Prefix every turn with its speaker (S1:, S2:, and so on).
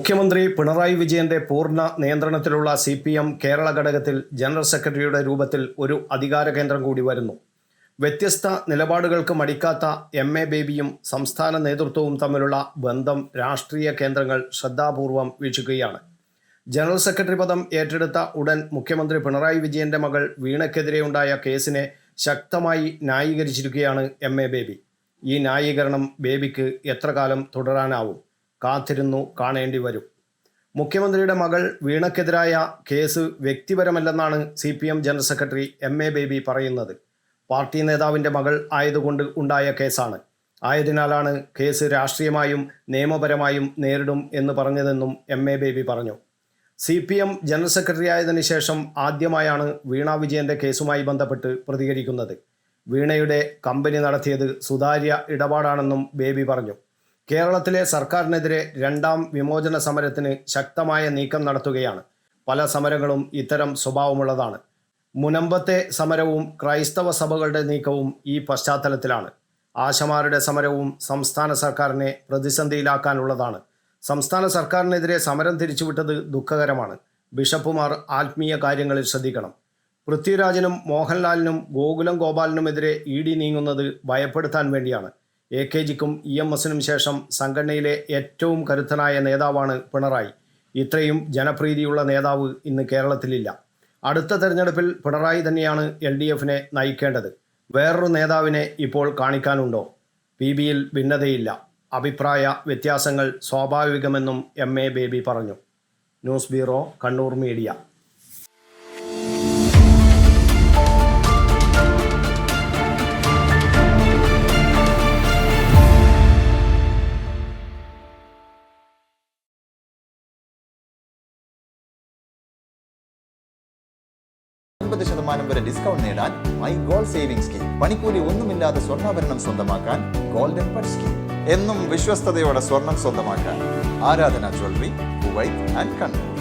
S1: മുഖ്യമന്ത്രി പിണറായി വിജയന്റെ പൂർണ്ണ നിയന്ത്രണത്തിലുള്ള CPM കേരള ഘടകത്തിൽ ജനറൽ സെക്രട്ടറിയുടെ രൂപത്തിൽ ഒരു അധികാര കേന്ദ്രം കൂടി വരുന്നു. വ്യത്യസ്ത നിലപാടുകൾക്ക് മടിക്കാത്ത MA ബേബിയും സംസ്ഥാന നേതൃത്വവും തമ്മിലുള്ള ബന്ധം രാഷ്ട്രീയ കേന്ദ്രങ്ങൾ ശ്രദ്ധാപൂർവം വീക്ഷിക്കുകയാണ്. ജനറൽ സെക്രട്ടറി പദം ഏറ്റെടുത്ത ഉടൻ മുഖ്യമന്ത്രി പിണറായി വിജയന്റെ മകൾ വീണയ്ക്കെതിരെയുണ്ടായ കേസിനെ ശക്തമായി ന്യായീകരിച്ചിരിക്കുകയാണ് MA ബേബി. ഈ ന്യായീകരണം ബേബിക്ക് എത്ര കാലം തുടരാനാവും? കാത്തിരുന്നു കാണേണ്ടി വരും. മുഖ്യമന്ത്രിയുടെ മകൾ വീണയ്ക്കെതിരായ കേസ് വ്യക്തിപരമല്ലെന്നാണ് CPM general secretary MA Baby പറയുന്നത്. പാർട്ടി നേതാവിൻ്റെ മകൾ ആയതുകൊണ്ട് ഉണ്ടായ കേസാണ്. ആയതിനാലാണ് കേസ് രാഷ്ട്രീയമായും നിയമപരമായും നേരിടും എന്ന് പറഞ്ഞതെന്നും MA ബേബി പറഞ്ഞു. CPM ജനറൽ സെക്രട്ടറി ആയതിനു ശേഷം ആദ്യമായാണ് വീണ വിജയന്റെ കേസുമായി ബന്ധപ്പെട്ട് പ്രതികരിക്കുന്നത്. വീണയുടെ കമ്പനി നടത്തിയത് സുതാര്യ ഇടപാടാണെന്നും ബേബി പറഞ്ഞു. കേരളത്തിലെ സർക്കാരിനെതിരെ രണ്ടാം വിമോചന സമരത്തിന് ശക്തമായ നീക്കം നടത്തുകയാണ്. പല സമരങ്ങളും ഇത്തരം സ്വഭാവമുള്ളതാണ്. മുനമ്പത്തെ സമരവും ക്രൈസ്തവ സഭകളുടെ നീക്കവും ഈ പശ്ചാത്തലത്തിലാണ്. ആശമാരുടെ സമരവും സംസ്ഥാന സർക്കാരിനെ പ്രതിസന്ധിയിലാക്കാനുള്ളതാണ്. സംസ്ഥാന സർക്കാരിനെതിരെ സമരം തിരിച്ചുവിട്ടത് ദുഃഖകരമാണ്. ബിഷപ്പുമാർ ആത്മീയ കാര്യങ്ങളിൽ ശ്രദ്ധിക്കണം. പൃഥ്വിരാജിനും മോഹൻലാലിനും ഗോകുലം ഗോപാലിനുമെതിരെ ED നീങ്ങുന്നത് ഭയപ്പെടുത്താൻ വേണ്ടിയാണ്. AKജിക്കും EMSനും ശേഷം സംഘടനയിലെ ഏറ്റവും കരുത്തനായ നേതാവാണ് പിണറായി. ഇത്രയും ജനപ്രീതിയുള്ള നേതാവ് ഇന്ന് കേരളത്തിലില്ല. അടുത്ത തെരഞ്ഞെടുപ്പിൽ പിണറായി തന്നെയാണ് LDFനെ നയിക്കേണ്ടത്. വേറൊരു നേതാവിനെ ഇപ്പോൾ കാണിക്കാനുണ്ടോ? PBയിൽ ഭിന്നതയില്ല. അഭിപ്രായ വ്യത്യാസങ്ങൾ സ്വാഭാവികമെന്നും MA ബേബി പറഞ്ഞു. News bureau, Kannur media.
S2: വരെ ഡിസ്കൗണ്ട് നേടാൻ മൈ ഗോൾഡ് സേവിംഗ് സ്കീം. പണിക്കൂലി ഒന്നുമില്ലാതെ സ്വർണ്ണാഭരണം സ്വന്തമാക്കാൻ ഗോൾഡൻ പട്ട് സ്കീം. എന്നും വിശ്വസ്തയോടെ സ്വർണം സ്വന്തമാക്കാൻ ആരാധന ജ്വല്ലറി, കുവൈറ്റ് ആൻഡ് കണ്ണൂർ.